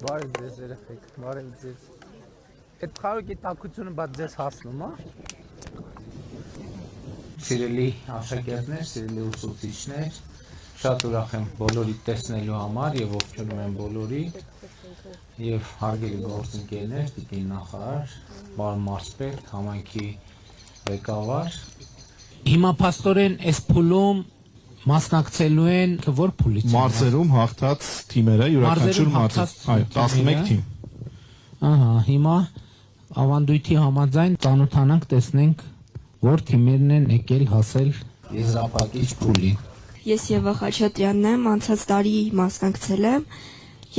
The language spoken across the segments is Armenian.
Բարև ձեզ երեխեք, բարև ձեզ։ Այդ խարոքի տաքությունը բաց ձեզ հասնում, հա։ Սիրելի աշակերտներ, սիրելի ուսուցիչներ, շատ ուրախ եմ բոլորի տեսնելու համար եւ ողջունում եմ բոլորի եւ հարգելի գործընկերներ, տիկին նախարար, պարոն մարզպետ, համայնքի ղեկավար։ Հիմա փաստորեն այս փուլում մասնակցելու են որ փուլից մարզերում հաղթած թիմերը յուրաքանչյուր մարզը, այո, 11 թիմ։ Ահա, հիմա ավանդույթի համաձայն ծանոթանանք, տեսնենք որ թիմերն են եկել հասել եզրափակիչ փուլին։ Ես Եվա Խաչատրյանն եմ, անցած տարի մասնակցել եմ,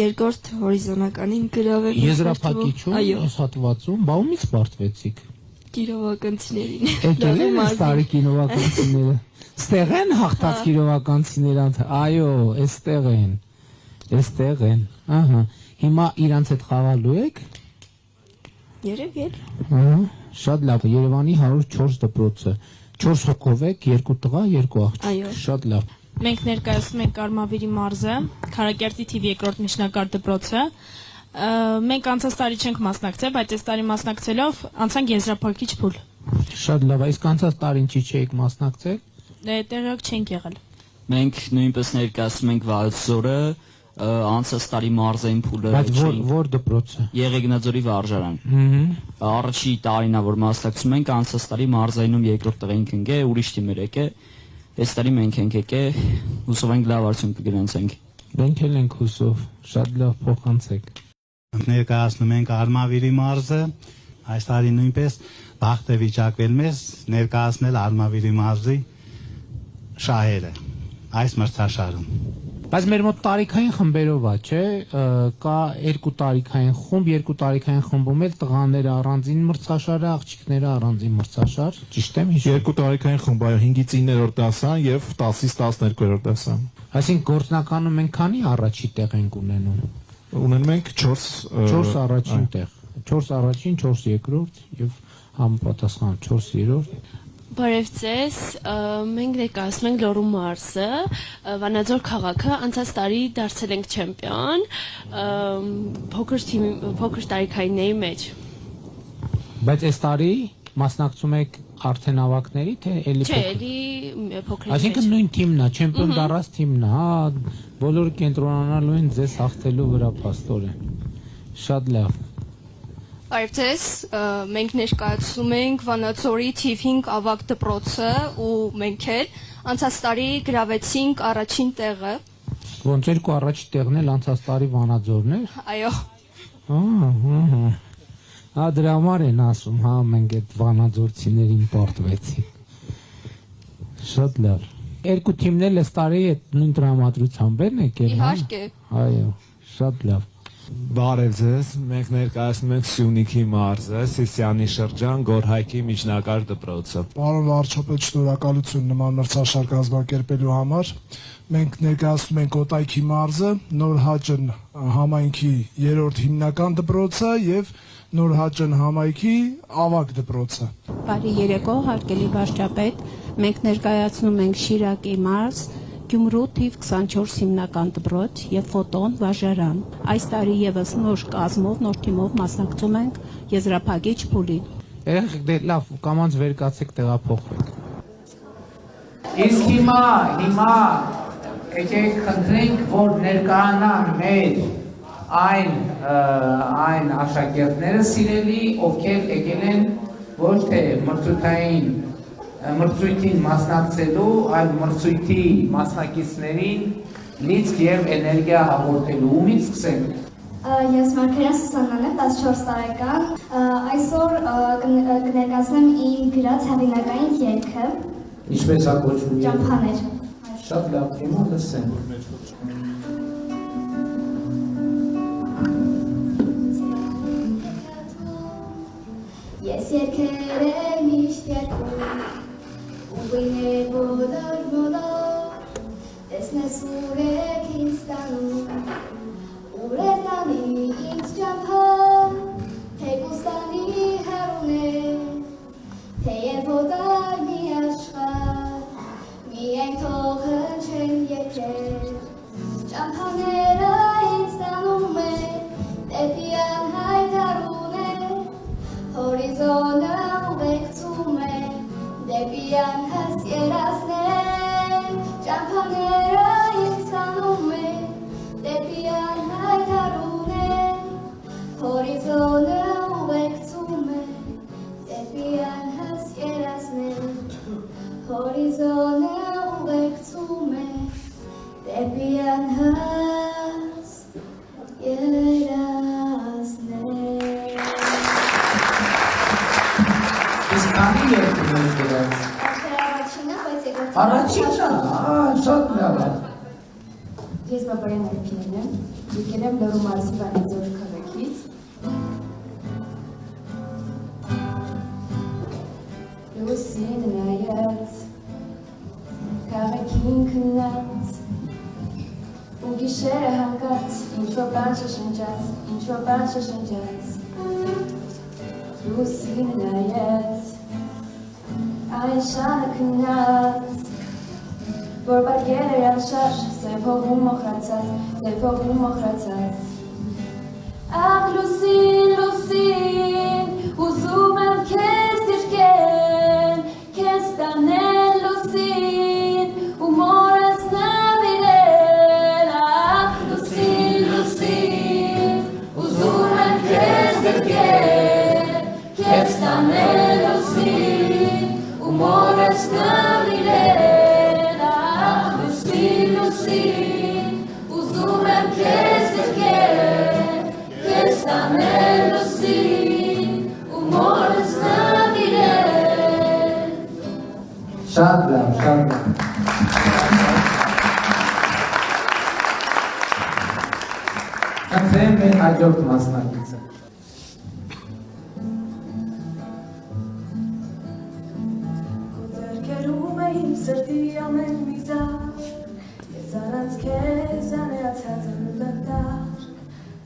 երկրորդ հորիզոնականին գրավել։ Եզրափակիչում, այս հատվածում, բա ումից պարտվեցիք։ Կիրովականցիներին։ Եկել են այս տարի կիրովականցիները։ Ստեղ են հաղթած կիրովականցիները, այո, էստեղ են, ահա, հիմա իրանց հետ խաղալու եք։ Երև ետ։ Շատ լավ, Երևանի 104 դպրոցը, 4 հոգով եք, 2 տղա, 2 աղջիկ, շատ լավ։ Մենք ներկայացնում ենք Արմավիրի մարզը, Քարակերտի թիվ 2-րդ միջնակարգ դպրոցը։ Մենք անցած տարի չենք մասնակցել, բայց այս տարի մասնակցելով անցանք եզրափակիչ փուլ։ Շատ լավ, իսկ անցած տարին չի չէիք մասնակցել։ Տեղյակ չենք եղել։ Մենք նույնպես ներկայացնում ենք Վարուձորը, անցած տարի մարզային փուլը։ Բայց որ դպրոցը։ Եղեգնաձորի վարժարան։ Առաջի տարին որ մասնակցում ենք, անցած տարի մարզայինում երկրորդ տեղ ենք ընկել, ուրիշ թիմեր եկե։ Այս տարի մենք ենք եկել, հուսով ենք լավ արդյունք կգրանցենք։ Մենք էլ ենք հուսով, շատ լավ փոխանցեք։ Ներկայացնում ենք Արմավիրի մարզը, այս տարի նույնպես բախտ է վիճակվել մեզ ներկայացնել Արմավիրի մարզի շահերը այս մրցաշարում։ Բայց մեր մոտ տարիքային խմբերով է, չէ՞, կա 2 տարիքային խումբ, 2 տարիքային խմբում էլ տղաները առանձին մրցաշար, աղջիկները առանձին մրցաշար, ճիշտ եմ հիշում։ 2 տարիքային խումբ, այո, 5-ից 9-րդ դասան եւ 10-ից 12-րդ դասան։ Այսինքն գործնականում մենք քանի առաջի տեղ ենք ունենում։ Ունենում ենք 4 առաջին տեղ, 4 առաջին, 4 երկրորդ եւ համապատասխան 4 երրորդ։ Բարև ձեզ, մենք ներկայացնում ենք Լոռու մարզը, Վանաձոր քաղաքը, անցած տարի դարձել ենք չեմպիոն, փոքր տարիքայինների մեջ։ Բայց այս տարի մասնակցում եք արդեն ավակների, թե էլի Չէ, էլի փոքրերի մեջ։ Այսինքն նույն թիմն է, չեմպիոն դառած թիմն է, հա, բոլորը կենտրոնանալու են ձեզ հաղթելու վրա փաստորեն։ Շատ լավ։ Բարև ձեզ, մենք ներկայացնում ենք Վանաձորի թիվ 5 ավագ դպրոցը ու մենք էլ անցած տարի գրավեցինք առաջին տեղը։ Ոնց երկու առաջի տեղն էլ անցած տարի Վանաձորն էր։ Այո։ Հա դրա համար են ասում, հա մենք այդ վանաձորցիներին պարտվեցինք։ Շատ լավ։ Երկու թիմն էլ այս տարի այդ նույն տրամադրությամբ են եկել։ Իհարկե։ Այո, շատ լավ։ Բարև ձեզ, մենք ներկայացնում ենք Սյունիքի մարզը, Սիսիանի շրջան, Գորհայքի միջնակարգ դպրոցը։ Պարոն վարչապետ, շնորհակալություն նման մրցաշար կազմակերպելու համար։ Մենք ներկայացնում ենք Օտայքի մարզը, Նորհաճն համայնքի 3-րդ հիմնական դպրոցը եւ Նորհաճն համայնքի ավագ դպրոցը։ Բարի երեկո, հարգելի վարչապետ, մենք ներկայացնում ենք Շիրակի մարզ, Գյումրու թիվ 24 հիմնական դպրոց եւ Ֆոտոն վարժարան։ Այս տարի եւս նոր կազմով, նոր թիմով մասնակցում ենք եզրափակիչ փուլին։ Երեխեք դե լավ, կամանց վեր կացեք տեղափոխվեք։ Իսկ հիմա եկեք խնդրենք, որ ներկայանան մեր այն աշակերտները սիրելի, ովքեր եկել են ոչ թե մրցույթին մասնակցելու, այլ մրցույթի մասնակիցներին լիցք եւ էներգիա հաղորդելու։ Ումից սկսենք։ Ես Մարգարիտ Սուսաննան եմ, 14 տարեկան։ Այսօր կներկայացնեմ իմ գրած հեղինակային երգը։ Ինչպես է կոչվում։ Ճամփաներ։ Շատ լավ, իմը լսեմ։ Ես երգեր եմ միշտ երգում, ուղիներ բոլոր, տեսնես ուր եք ինձ տանում, ուր է տանի ինձ ճամփան, թեկուզ տանի հեռուն է, թեև ոտար մի աշխար, միայն թող հնչեն երգեր, ճամփաները ինձ տանում է, անհաս երազներ ճամփաները ինձ տանում են դեպի անհայտ հարուներ հորիզոնը ուղեկցում է դեպի անհաս երազներ հորիզոնը ուղեկցում է դեպի անհաս երազներ Իսկ քանի երկու եք գրած։ Առաջինը, բայց երկրորդը Առաջինը, շատ լավ է։ Ես Բաբարյան Արփինեն եմ, եկել եմ Լոռու մարզի Վանաձոր քաղաքից։ Լուսին նայած, քաղաքին քնած, ու գիշերը հանգած, ինչ-որ բան շշնջաց, Լուսին նայած, այն շանը քնած, որ բարգել էր անշարժ, սև հողում մոխրացած, Ախ լուսին, լուսին, ուզում եմ քեզ դիրքեն, քեզ տանել լուսին, ու մորս նավիրել, Ախ լուսին, լուսին, ուզում եմ քեզ դիրքեն, քեզ տանել լուսին, ու մորս նավիրել, Ախ լուսին, լուսին, ուզում եմ քեզ դիրքեն, քեզ տանել լուսին, ու մորս նավիրել Շատ լավ, շատ լավ։ Ընտրեմ մեր հաջորդ մասնակիցը։ Ձեռքերում է իմ սրտի ամեն մի զարկ, ես առանց քեզ անեացած եմ դատարկ,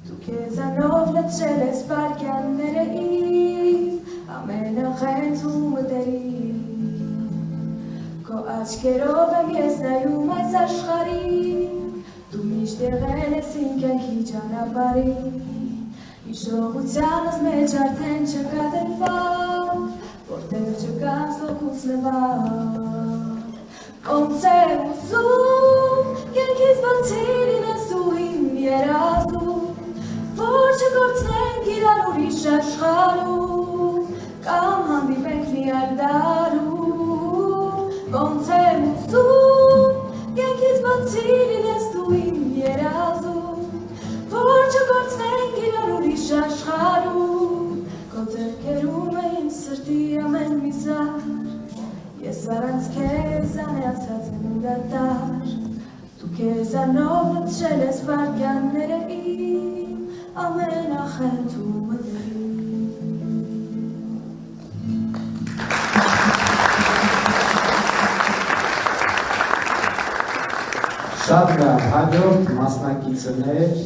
դու քեզանով լցրել ես վայրկյանները իմ, ամենախենթումը դերիմ, քո աչքերով եմ ես նայում այս աշխարհին, դու միշտ եղել ես իմ կյանքի ճանապարհին, Իշխողությանս մեջ արդեն չկա դեպակ, որտեղ չկաս ոգուց նվակ, ոնց եմ ուզում, կյանքից բացի լինես ու իմ երազում, որ չկորցնենք իրար ուրիշ աշխարհում, կամ հանդիպենք մի այլ դարում, ոնց եմ ուզում, կյանքից բացի լինես դու իմ երազում, որ չկորցնենք իրար ուրիշ աշխարհում, քո ձեռքերում է իմ սրտի ամեն մի զարկ, ես առանց քեզ անեացած եմ դատարկ, դու քեզանով լցրել ես վայրկյանները իմ, ամենախենթումը Շատ լավ, հաջորդ մասնակիցներ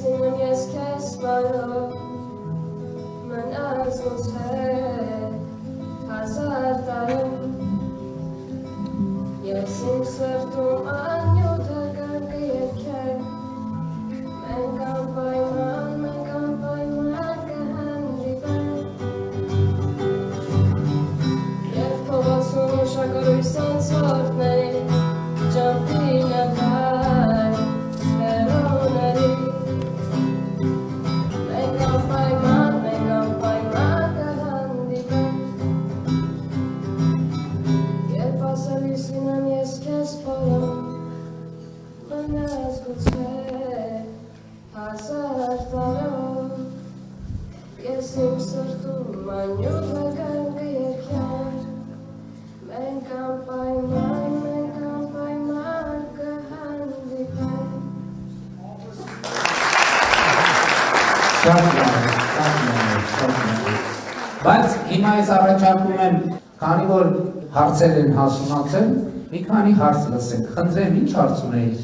Եսինում ես քեզ բարով մնաց ոնց հազար տարում Ես իմ սրտում անյութը կերքեմ Մենք անպայման կհանդիպենք Եվ փողոցում ուշագրույս անցորդների Ջամփի նկար հերոների Մենք անպայման կհանդիպենք Երբ ասելիս լինեմ ես քեզ բոլոր Մնաց գուցե հազար տարով Ես իմ սրտում անյութը կերքեմ Մենք անպայման կհանդիպենք Շատ լավ, բայց հիմա ես առաջարկում եմ, քանի որ հարցեր են հասունացել, մի քանի հարց լսենք, խնդրեմ, ինչ հարց ունեիք։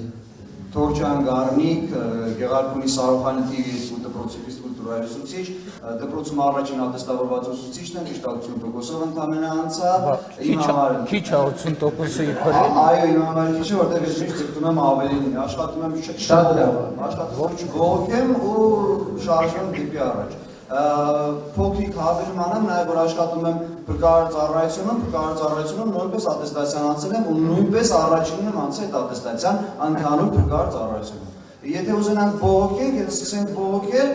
Թորջան Գառնիկ, Գեղարքունի Սարոխյանի TV 2 դպրոցի ֆիզկուլտուրայի ուսուցիչ, դպրոցում առաջին ատեստավորված ուսուցիչն եմ, ճիշտ 80%-ով ընդամենը անցա, իմ համար Քիչ է 80%-ը իբր է։ Այո, իմ համար քիչ է, որտեղ ես միշտ ձգտում եմ ավելին, աշխատում եմ Շատ լավ։ չբողոքեմ ու շարժվում դեպի առաջ։ Փոքրիկ հավելում անեմ, նաև որ աշխատում եմ փրկարար ծառայությունում նույնպես ատեստացիան անցել եմ ու նույնպես առաջինն եմ անցել այդ ատեստացիան ընդհանուր փրկարար ծառայությունում։ Եթե ուզենանք բողոքենք, եթե սկսենք բողոքել,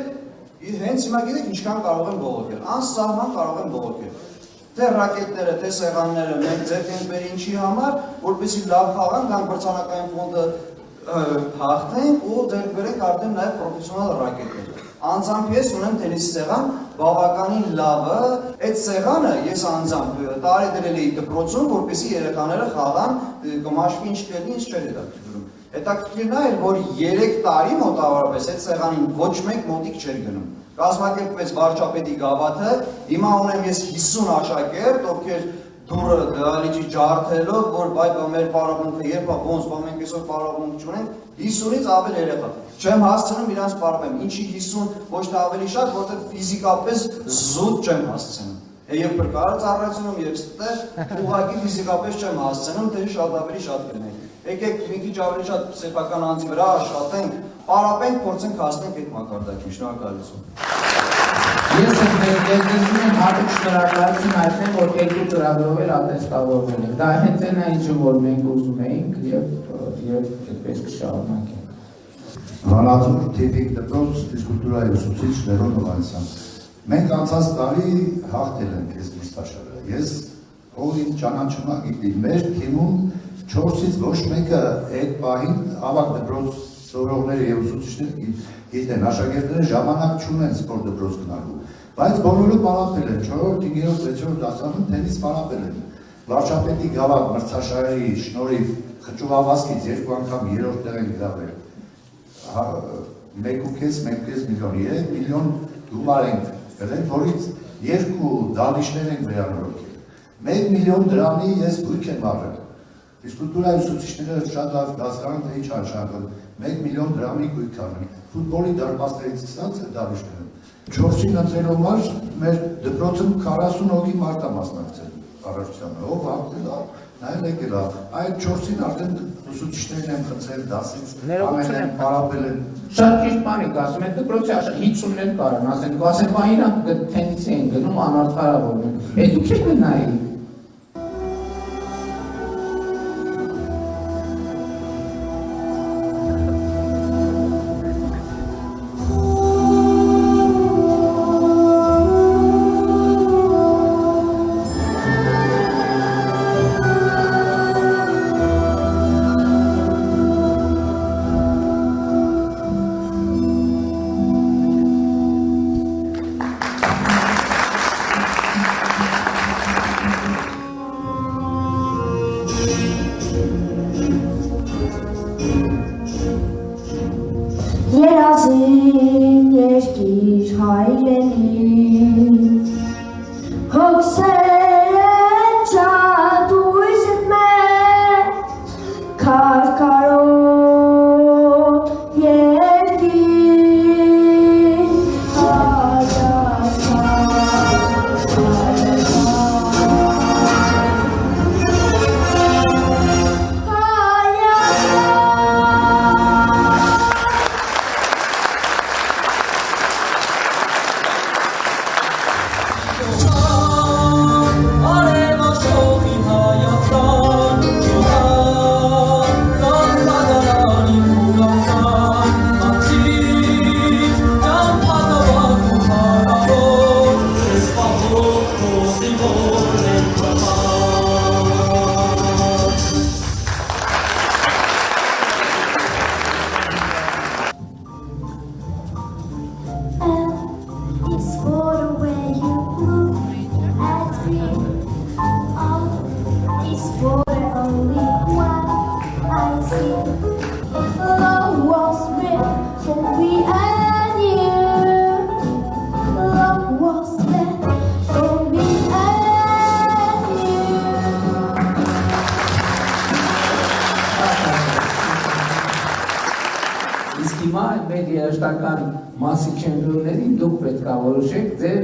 հենց հիմա գիտեք ինչքան կարող եմ բողոքել, անսահման կարող եմ բողոքել։ Թե ռակետները, թե սեղանները մենք ձեռք ենք բերի ինչի համար, որպեսզի լավ խաղանք, գանք մրցանակային ֆոնդը հաղթենք ու ձեռք բերենք արդեն նաև պրոֆեսիոնալ ռակետներ։ Անձամբ ես ունեմ տենիսի սեղան, բավականին լավը, այդ սեղանը ես անձամբ տարի դրել էի դպրոցում, որպեսզի երեխաները խաղան, կմաշվի ինչ կերնի, ինչ չէր հետաքրքրում։ Հետաքրքիրն է, որ 3 տարի մոտավորապես այդ սեղանին ոչ մեկ մոտիկ չէր գնում։ Կազմակերպվեց վարչապետի գավաթը, հիմա ունեմ ես 50 աշակերտ, ովքեր դուրը դալիճի ջարդելով, որ բայ մեր պարապմունքը երբ ոնց մենք այսօր պարապմունք չունենք, 50-ից ավել երեխա։ Չեմ հասցնում իրանց պարապեմ, ինչի 50 ոչ թե ավելի շատ, որտեղ ֆիզիկապես զուտ չեմ հասցնում։ Եվ փրկարար ծառայությունում, եւ ստեղ ուղղակի ֆիզիկապես չեմ հասցնում, թե շատ ավելի շատ կլինենք։ Եկեք մի քիչ ավելի շատ սեփական անձի վրա աշխատենք, պարապենք, փորձենք հասնենք այդ մակարդակին։ Շնորհակալություն։ Ես ներկայացնում եմ հատուկ շնորհակալություն հայտնեմ, որ երկու ծրագրով էր ատեստավորվել ենք։ Դա հենց այն է, ինչը որ մենք ուզում էինք եւ այդպես կշարունակենք։ Վանաձոր TV դպրոց ֆիզկուլտուրայի ուսուցիչ Լևոն Հովհաննիսյան։ Մենք անցած տարի հաղթել ենք այս մրցաշարը։ Ես ով ինձ ճանաչում է գիտի, մեր թիմում 4-ից ոչ մեկը այդ պահին ավագ դպրոց սովորողները եւ ուսուցիչները գիտեն, աշակերտները ժամանակ չունեն սպորտ դպրոց գնալու, բայց բոլորը պարապել են 4-րդ, 5-րդ, 6-րդ դասարանում տենիս պարապել են։ Վարչապետի գավաթ մրցաշարի շնորհիվ խճուղավազքից 2 անգամ 3-րդ տեղ են գրավել։ 1.5 միլիոն, 3 միլիոն դոլար ենք գրել, որից 2 դահլիճներ ենք վերանորոգել։ 1 միլիոն դրամի ես գույք եմ առել։ Ֆիզկուլտուրայի ուսուցիչները շատ լավ հասկանում թե ինչ անշանակել 1 միլիոն դրամի գույք առնել։ Ֆուտբոլի դարպասներից ստացած դահլիճները։ 4-ին ընտրելու համար մեր դպրոցում 40 հոգի մարդ է մասնակցել առողջությանը, ով հաղթել է, նայել եկել է։ Այդ 4-ին արդեն ուսուցիչներն են խնդրել դասից, ամեն են պարապել են։ Շատ ճիշտ բան եք ասում, այդ դպրոցի 50-ներ կարան ասեն, բա իրանք թենիսի են գնում անարդարավոր են։ Դուք եք նայել։ ուսուցչական մասի չեմպիոններին դուք պետք է որոշեք ձեր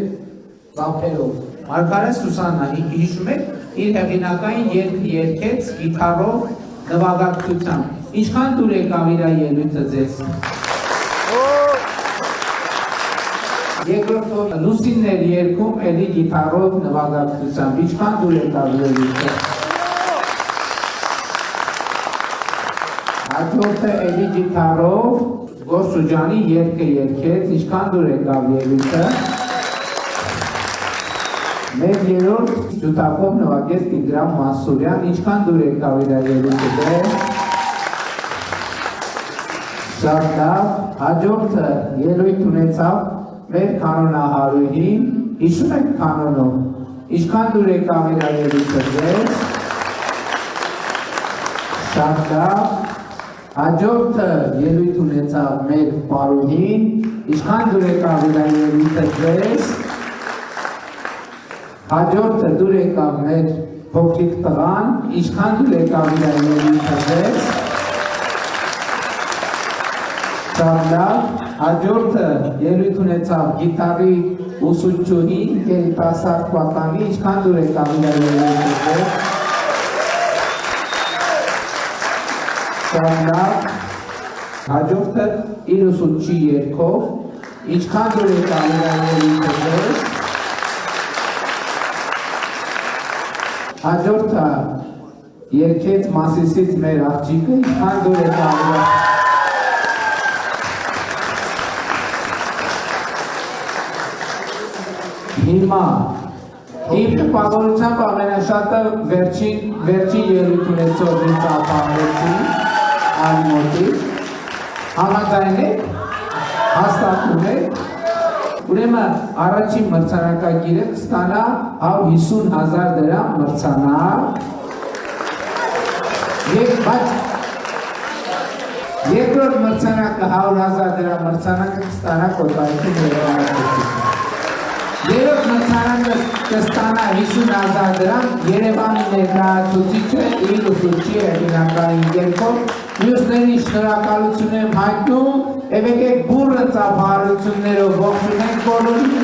ծափերով։ Մարգարե Սուսաննա հիշում եք իր հեղինակային երգը երգեց գիտարով նվագակցությամբ։ Ինչքան դուր եկավ իր ելույթը ձեզ։ Երկրորդ Լուսիններ երգում էլի գիտարով նվագակցությամբ։ Ինչքան դուր եկավ ելույթը։ Հաջորդը էլի գիտարով Գորսուջանի երգը երգեց, ինչքան դուր եկավ ելույթը։ Մեր երրորդ ջութակով նվագեց Տիգրան Մասուրյան, ինչքան դուր եկավ իր ելույթը։ Շատ լավ, հաջորդը ելույթ ունեցավ մեր կանոնահարույհին, հիշում եք կանոնով, ինչքան դուր եկավ իր ելույթը։ Շատ լավ, հաջորդը ելույթ ունեցավ մեր պարուհին, ինչքան դուր եկավ իր ելույթը։ Հաջորդը դուր եկավ մեր փոքրիկ տղան, ինչքան դուր եկավ իր ելույթը։ Շատ լավ, հաջորդը ելույթ ունեցավ գիտարի ուսուցչուհին, երիտասարդ պատանի, ինչքան դուր եկավ իր ելույթը։ Շատ լավ, հաջորդը իր ուսուցչի երգով, ինչքան դուր եկավ իր ելույթը։ Հաջորդը երգեց Մասիսից մեր աղջիկը, ինչքան դուր եկավ իր։ Հիմա իմ տպավորությամբ ամենաշատը վերջին ելույթ ունեցողի ծափահարեցի Արմոտի, համաձայն եք, հաստատում եք, ուրեմն առաջին մրցանակակիրը կստանա 150,000 դրամ մրցանակ, երկրորդ մրցանակը 100,000 դրամ մրցանակը կստանա Կոթայքի երևանացիություն։ Երրորդ մրցանակը կստանա 50,000 դրամ Երևանի ներկայացուցիչը իր ուսուցչի հեղինակային երգով, մյուսներին շնորհակալություն եմ հայտնում, եւ եկեք բուրըն ծափահարություններով ողջունենք բոլորին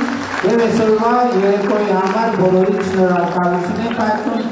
եւ այսօրվա երեկոյի համար բոլորին շնորհակալություն եմ հայտնում